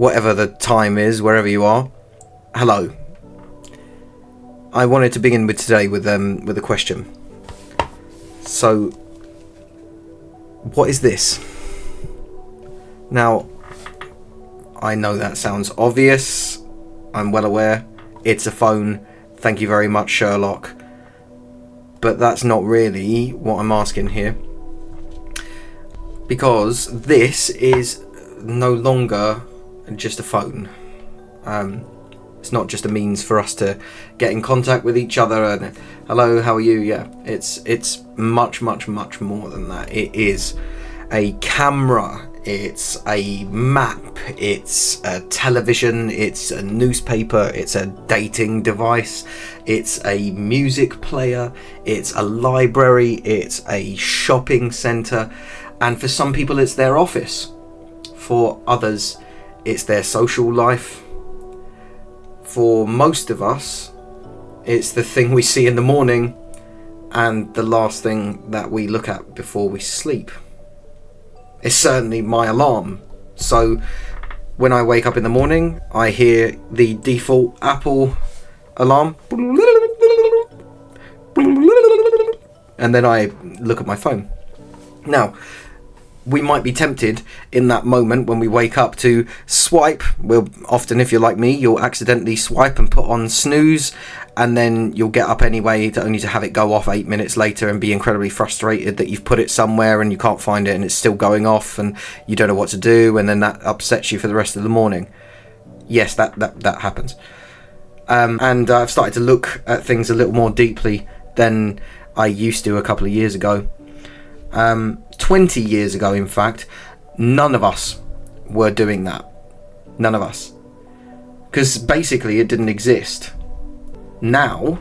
whatever the time is, wherever you are. Hello. I wanted to begin with today with a question. So, what is this? Now, I know that sounds obvious. I'm well aware. It's a phone. Thank you very much, Sherlock. But that's not really what I'm asking here. Because this is no longer just a phone. It's not just a means for us to get in contact with each other and hello, how are you? Yeah, it's much, much, much more than that. It is a camera, it's a map, it's a television, it's a newspaper, it's a dating device, it's a music player, it's a library, it's a shopping centre, and for some people it's their office. For others, it's their social life. For most of us, it's the thing we see in the morning and the last thing that we look at before we sleep. It's certainly my alarm. So when I wake up in the morning, I hear the default Apple alarm. And then I look at my phone. Now, we might be tempted in that moment when we wake up to swipe. Well, often, if you're like me, you'll accidentally swipe and put on snooze, and then you'll get up anyway only to have it go off 8 minutes later and be incredibly frustrated that you've put it somewhere and you can't find it and it's still going off and you don't know what to do, and then that upsets you for the rest of the morning. Yes, that happens. And I've started to look at things a little more deeply than I used to a couple of years ago. 20 years ago, in fact, none of us were doing that. None of us. Because basically it didn't exist. Now,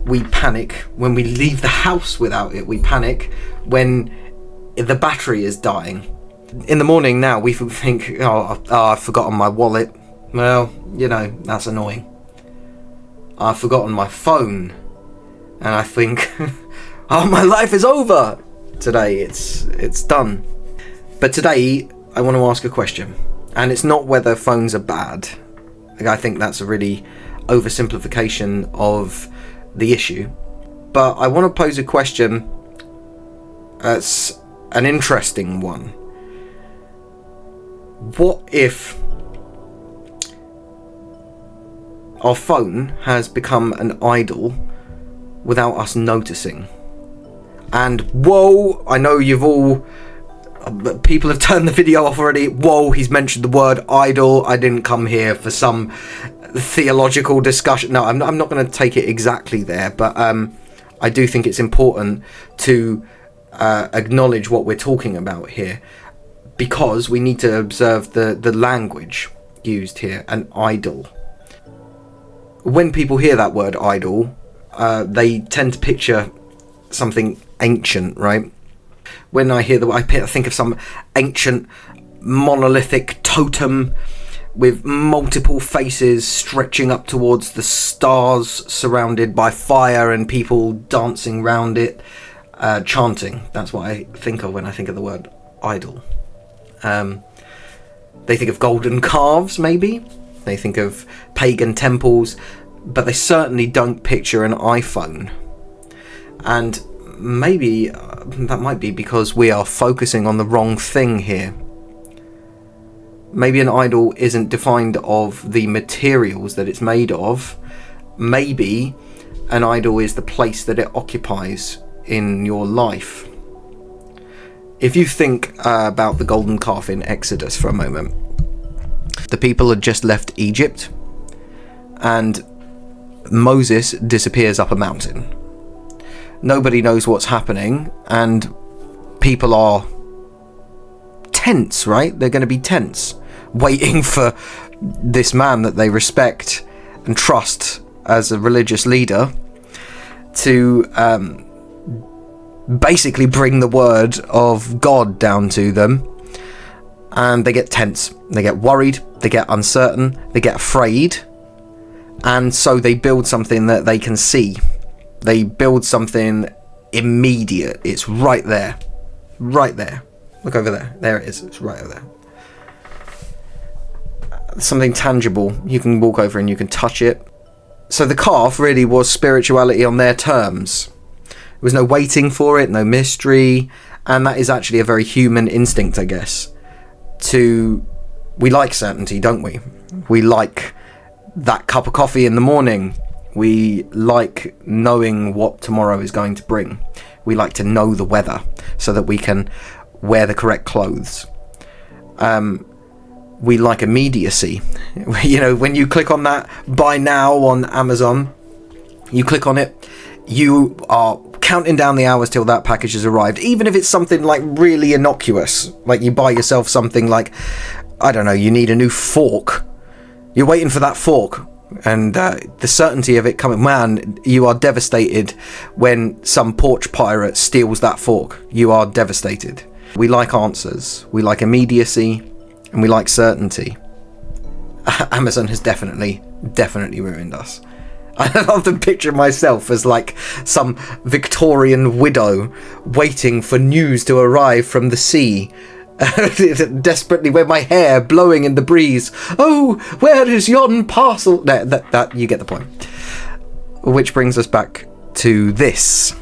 we panic when we leave the house without it. We panic when the battery is dying. In the morning now, we think, oh, I've forgotten my wallet. Well, you know, that's annoying. I've forgotten my phone. And I think, oh, my life is over. Today it's done. But today I want to ask a question, and it's not whether phones are bad. I think that's a really oversimplification of the issue, but I want to pose a question that's an interesting one. What if our phone has become an idol without us noticing? And whoa, I know people have turned the video off already. Whoa, he's mentioned the word idol. I didn't come here for some theological discussion. No, I'm not going to take it exactly there, but I do think it's important to acknowledge what we're talking about here, because we need to observe the language used here, an idol. When people hear that word idol, they tend to picture something ancient, right? When I hear I think of some ancient monolithic totem with multiple faces stretching up towards the stars, surrounded by fire and people dancing round it, chanting. That's what I think of when I think of the word idol. They think of golden calves, maybe. They think of pagan temples, but they certainly don't picture an iPhone. And maybe that might be because we are focusing on the wrong thing here. Maybe an idol isn't defined of the materials that it's made of. Maybe an idol is the place that it occupies in your life. If you think about the golden calf in Exodus for a moment, the people had just left Egypt and Moses disappears up a mountain. Nobody knows what's happening, and people are tense, right? They're going to be tense, waiting for this man that they respect and trust as a religious leader to basically bring the word of God down to them. And they get tense, they get worried, they get uncertain, they get afraid, and so they build something that they can see. They build something immediate. It's right there. Right there. Look over there. There it is. It's right over there. something tangible. You can walk over and you can touch it. So the calf really was spirituality on their terms. There was no waiting for it, no mystery, and that is actually a very human instinct, I guess. We like certainty, don't we? We like that cup of coffee in the morning. We like knowing what tomorrow is going to bring. We like to know the weather so that we can wear the correct clothes. We like immediacy. You know, when you click on that buy now on Amazon, you click on it, you are counting down the hours till that package has arrived. Even if it's something like really innocuous, like you buy yourself something like, I don't know, you need a new fork. You're waiting for that fork, and the certainty of it coming, man, you are devastated when some porch pirate steals that fork. You are devastated. We like answers, we like immediacy, and we like certainty. Amazon has definitely ruined us. I often picture myself as like some Victorian widow waiting for news to arrive from the sea, desperately, with my hair blowing in the breeze. Oh, where is yon parcel? No, that you get the point. Which brings us back to this.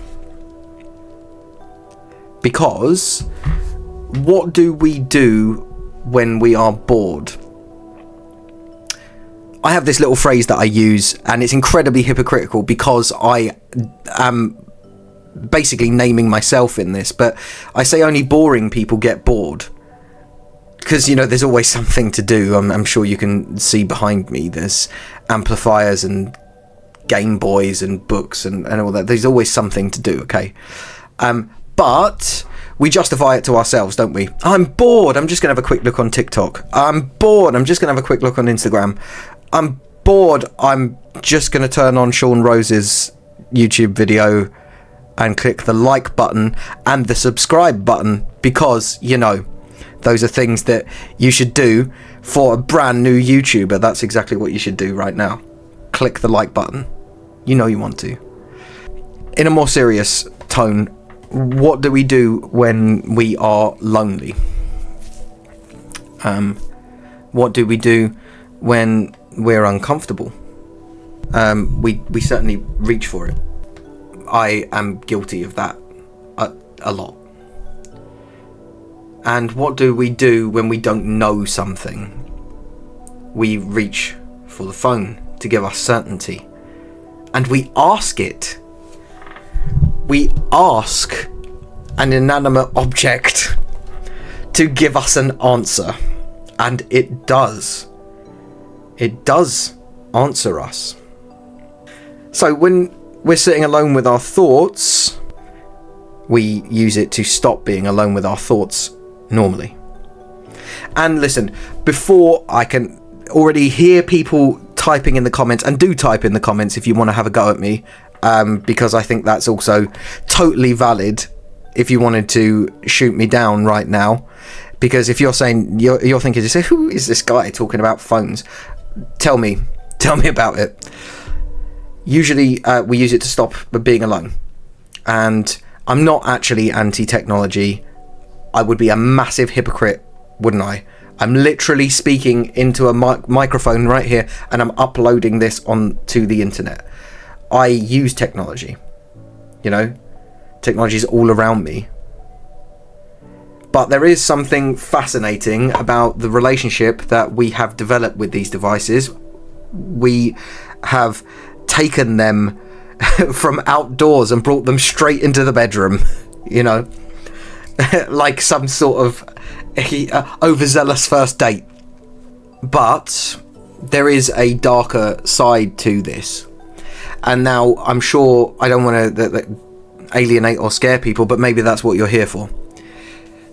Because what do we do when we are bored? I have this little phrase that I use, and it's incredibly hypocritical because I am basically naming myself in this, but I say only boring people get bored. Because, you know, there's always something to do. I'm sure you can see behind me, there's amplifiers and Game Boys and books and all that. There's always something to do, okay? But we justify it to ourselves, don't we? I'm bored, I'm just going to have a quick look on TikTok. I'm bored, I'm just going to have a quick look on Instagram. I'm bored, I'm just going to turn on Sean Rose's YouTube video and click the like button and the subscribe button because, you know, those are things that you should do for a brand new YouTuber. That's exactly what you should do right now. Click the like button. You know you want to. In a more serious tone, what do we do when we are lonely? What do we do when we're uncomfortable? We certainly reach for it. I am guilty of that a lot. And what do we do when we don't know something? We reach for the phone to give us certainty. And we ask it. We ask an inanimate object to give us an answer. And it does. It does answer us. So when we're sitting alone with our thoughts, we use it to stop being alone with our thoughts normally. And listen, before I can already hear people typing in the comments, and do type in the comments if you want to have a go at me, because I think that's also totally valid if you wanted to shoot me down right now. Because if you're saying, you're thinking, who is this guy talking about phones? Tell me about it. Usually we use it to stop being alone. And I'm not actually anti-technology. I would be a massive hypocrite, wouldn't I? I'm literally speaking into a microphone right here, and I'm uploading this onto the internet. I use technology. You know, technology is all around me. But there is something fascinating about the relationship that we have developed with these devices. We have taken them from outdoors and brought them straight into the bedroom, you know, like some sort of overzealous first date. But there is a darker side to this. And now I'm sure I don't want to alienate or scare people, but maybe that's what you're here for.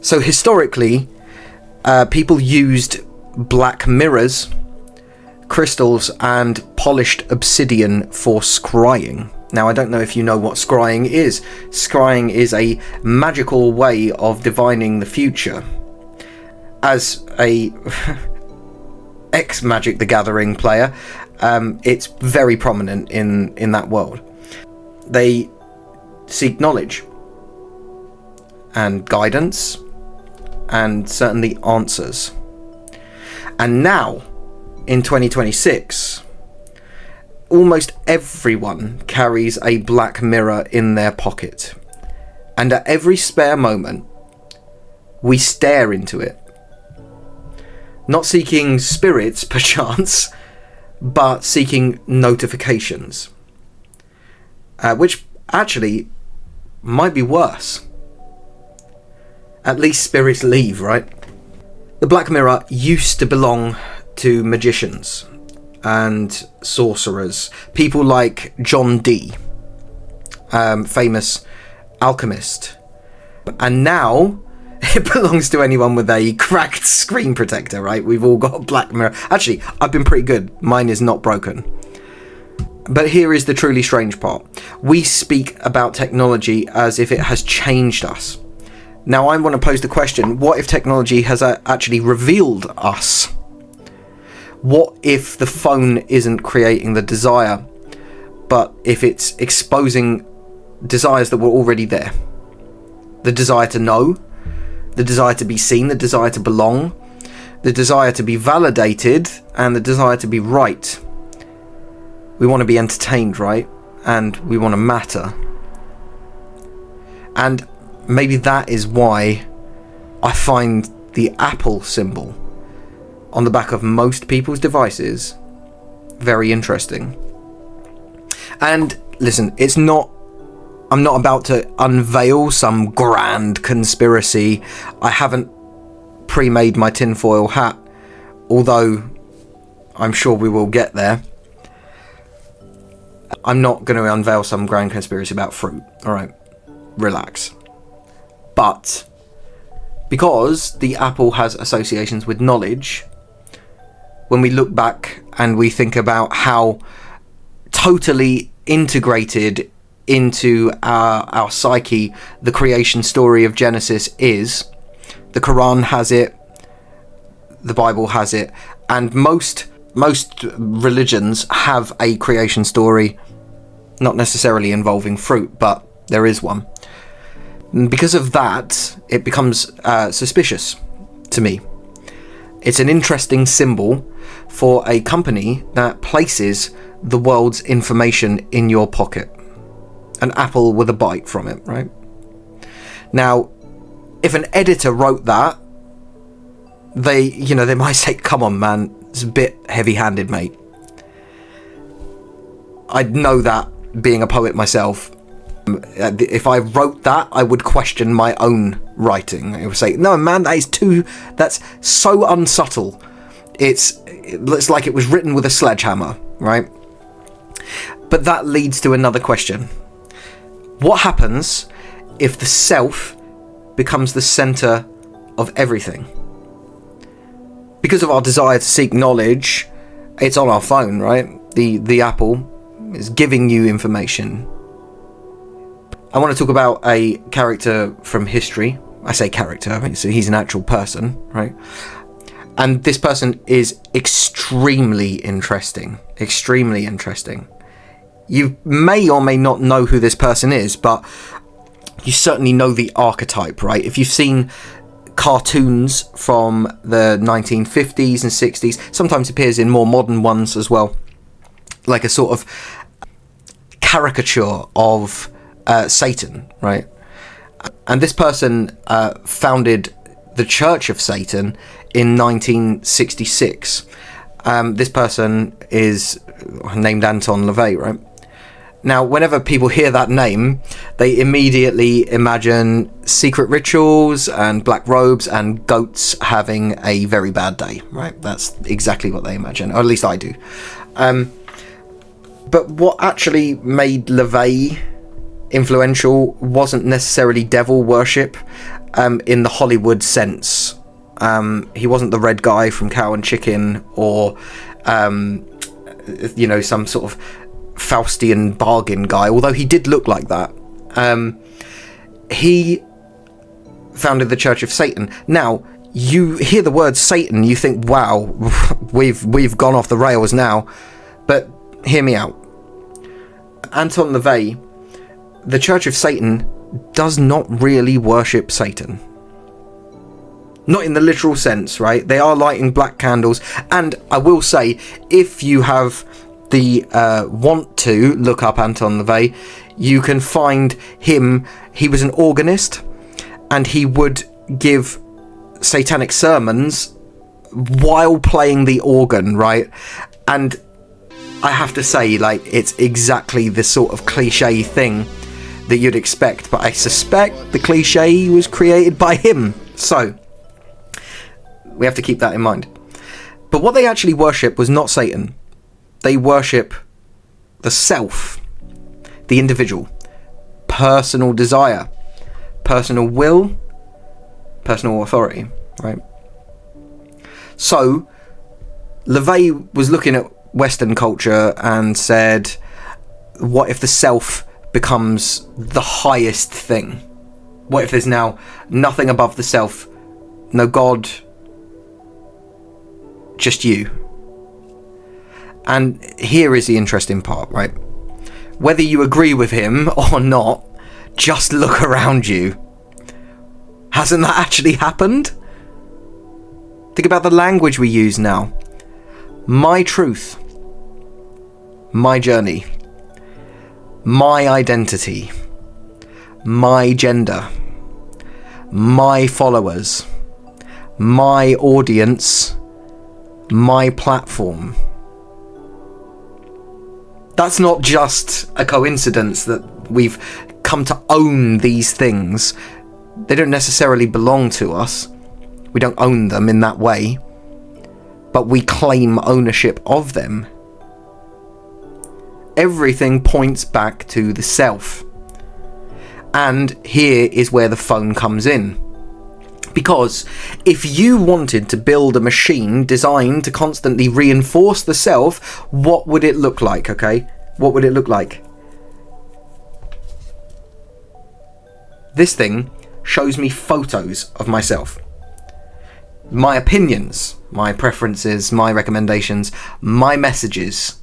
So historically, people used black mirrors, crystals, and polished obsidian for scrying. Now, I don't know if you know what scrying is. Scrying is a magical way of divining the future. As a ex-Magic the Gathering player, it's very prominent in that world. They seek knowledge and guidance and certainly answers. And now in 2026, almost everyone carries a black mirror in their pocket. And at every spare moment, we stare into it. Not seeking spirits, perchance, but seeking notifications. Which actually might be worse. At least spirits leave, right? The black mirror used to belong to magicians and sorcerers. People like John Dee, famous alchemist. And now it belongs to anyone with a cracked screen protector, right? We've all got a black mirror. Actually, I've been pretty good. Mine is not broken. But here is the truly strange part. We speak about technology as if it has changed us. Now, I want to pose the question, what if technology has actually revealed us? What if the phone isn't creating the desire, but if it's exposing desires that were already there? The desire to know, the desire to be seen, the desire to belong, the desire to be validated, and the desire to be right. We want to be entertained, right? And we want to matter. And maybe that is why I find the Apple symbol on the back of most people's devices very interesting. And listen, I'm not about to unveil some grand conspiracy. I haven't pre-made my tinfoil hat, although I'm sure we will get there. I'm not going to unveil some grand conspiracy about fruit. Alright, relax. But because the apple has associations with knowledge, when we look back and we think about how totally integrated into our psyche the creation story of Genesis is, the Quran has it, the Bible has it, and most religions have a creation story, not necessarily involving fruit, but there is one. And because of that, it becomes suspicious to me. It's an interesting symbol for a company that places the world's information in your pocket. An apple with a bite from it, right? Now, if an editor wrote that, they might say, come on, man, it's a bit heavy-handed, mate. I'd know that, being a poet myself. If I wrote that, I would question my own writing. I would say, no, man, that's so unsubtle. It's like it was written with a sledgehammer, right? But that leads to another question. What happens if the self becomes the center of everything? Because of our desire to seek knowledge, it's on our phone, right? The apple is giving you information. I want to talk about a character from history. I say character, I mean, so he's an actual person, right? And this person is extremely interesting. Extremely interesting. You may or may not know who this person is, but you certainly know the archetype, right? If you've seen cartoons from the 1950s and 60s, sometimes appears in more modern ones as well, like a sort of caricature of Satan, right? And this person founded the Church of Satan in 1966. This person is named Anton LaVey, right? Now, whenever people hear that name, they immediately imagine secret rituals and black robes and goats having a very bad day, right? That's exactly what they imagine, or at least I do. But what actually made LaVey influential wasn't necessarily devil worship in the Hollywood sense. He wasn't the red guy from Cow and Chicken, or some sort of Faustian bargain guy, although he did look like that. He founded the Church of Satan. Now, you hear the word Satan, you think, wow, we've gone off the rails now. But hear me out. Anton LaVey, the Church of Satan does not really worship Satan. Not in the literal sense, right? They are lighting black candles. And I will say, if you have the want to look up Anton LaVey, you can find him. He was an organist, and he would give satanic sermons while playing the organ, right? And I have to say, like, it's exactly the sort of cliche thing that you'd expect, but I suspect the cliche was created by him. So we have to keep that in mind. But what they actually worship was not Satan. They worship the self, the individual, personal desire, personal will, personal authority, right? So LaVey was looking at Western culture and said, what if the self becomes the highest thing? What if there's now nothing above the self? No God, just you. And here is the interesting part, right? Whether you agree with him or not, just look around you. Hasn't that actually happened? Think about the language we use now. My truth, my journey, my identity, my gender, my followers, my audience, my platform. That's not just a coincidence that we've come to own these things. They don't necessarily belong to us. We don't own them in that way, but we claim ownership of them. Everything points back to the self. And here is where the phone comes in. Because if you wanted to build a machine designed to constantly reinforce the self, what would it look like, okay? What would it look like? This thing shows me photos of myself. My opinions, my preferences, my recommendations, my messages,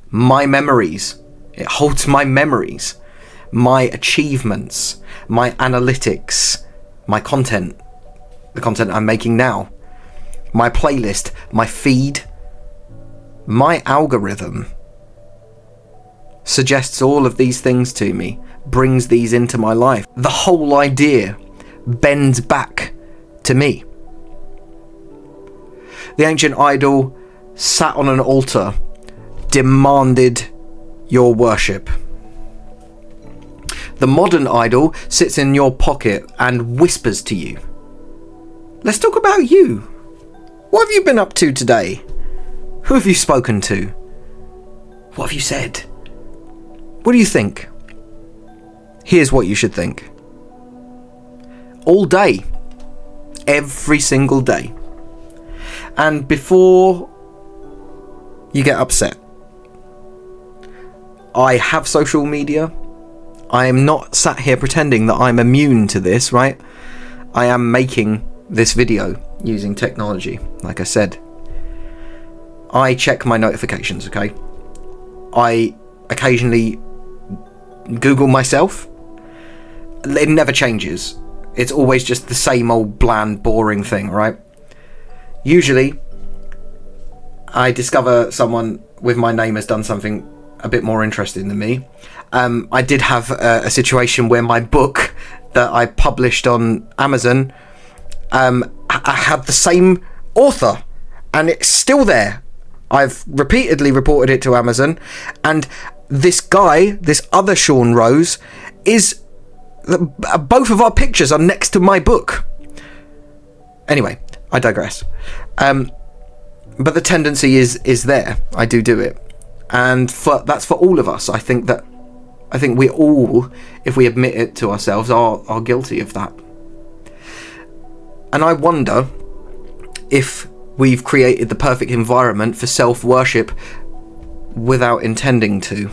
my memories. It holds my memories, my achievements, my analytics, my content, the content I'm making now, my playlist, my feed, my algorithm suggests all of these things to me, brings these into my life. The whole idea bends back to me. The ancient idol sat on an altar, demanded your worship. The modern idol sits in your pocket and whispers to you. Let's talk about you. What have you been up to today? Who have you spoken to? What have you said? What do you think? Here's what you should think. All day. Every single day. And before you get upset, I have social media. I am not sat here pretending that I'm immune to this, right? I am making this video using technology, like I said. I check my notifications, okay? I occasionally Google myself. It never changes. It's always just the same old bland, boring thing, right? Usually, I discover someone with my name has done something a bit more interesting than me. I did have a situation where my book that I published on Amazon, I had the same author, and it's still there. I've repeatedly reported it to Amazon, and this guy, this other Sean Rose, is both of our pictures are next to my book. Anyway, I digress. But the tendency is there. I do it, and that's for all of us. I think we all, if we admit it to ourselves, are guilty of that. And I wonder if we've created the perfect environment for self-worship without intending to.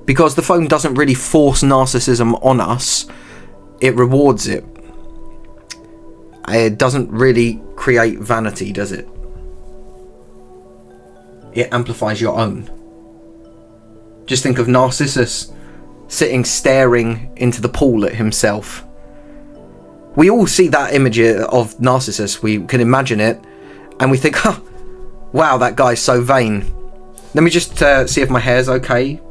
Because the phone doesn't really force narcissism on us, it rewards it. It doesn't really create vanity, does it? It amplifies your own. Just think of Narcissus sitting staring into the pool at himself. We all see that image of Narcissus. We can imagine it, and we think, oh, wow, that guy's so vain. Let me just see if my hair's okay.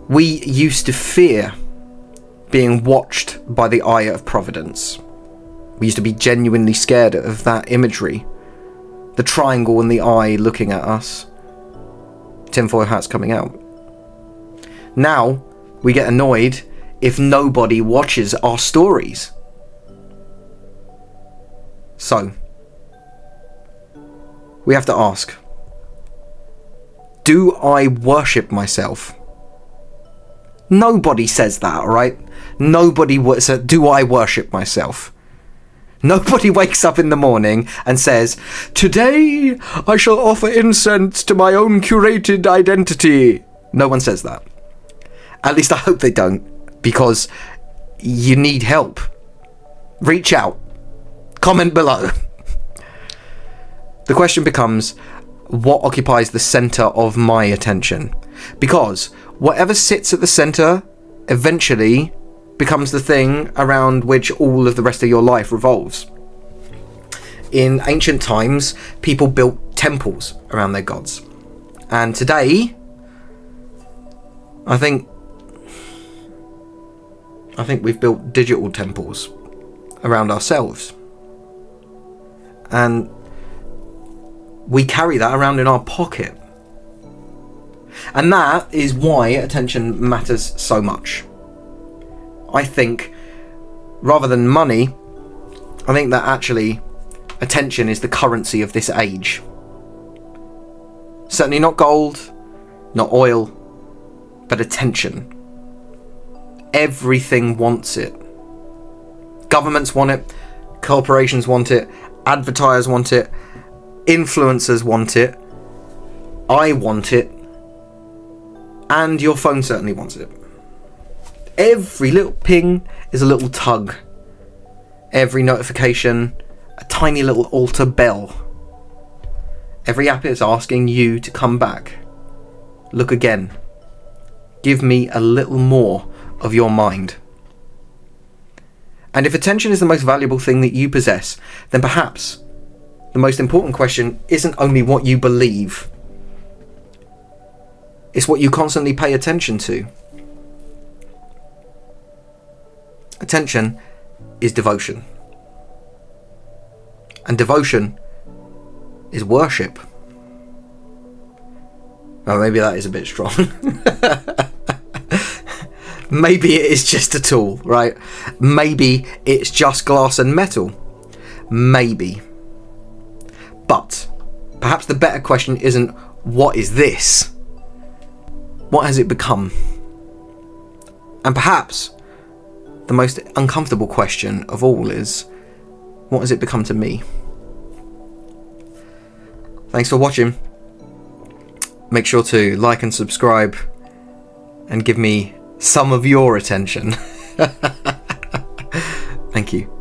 We used to fear being watched by the eye of Providence. We used to be genuinely scared of that imagery. The triangle and the eye looking at us. Tinfoil hats coming out. Now, we get annoyed if nobody watches our stories. So, we have to ask, do I worship myself? Nobody says that, alright? Nobody says, do I worship myself? Nobody wakes up in the morning and says, today I shall offer incense to my own curated identity. No one says that. At least I hope they don't, because you need help. Reach out. Comment below. The question becomes, what occupies the center of my attention? Because whatever sits at the center eventually becomes the thing around which all of the rest of your life revolves. In ancient times, people built temples around their gods. And today, I think we've built digital temples around ourselves. And we carry that around in our pocket. And that is why attention matters so much. I think, rather than money, I think that actually attention is the currency of this age. Certainly not gold, not oil, but attention. Everything wants it. Governments want it, corporations want it, advertisers want it, influencers want it, I want it, and your phone certainly wants it. Every little ping is a little tug. Every notification, a tiny little altar bell. Every app is asking you to come back. Look again. Give me a little more of your mind. And if attention is the most valuable thing that you possess, then perhaps the most important question isn't only what you believe. It's what you constantly pay attention to. Attention is devotion. And devotion is worship. Well, maybe that is a bit strong. Maybe it is just a tool, right? Maybe it's just glass and metal. Maybe. But perhaps the better question isn't, what is this? What has it become? And perhaps the most uncomfortable question of all is, what has it become to me? Thanks for watching. Make sure to like and subscribe and give me some of your attention. Thank you.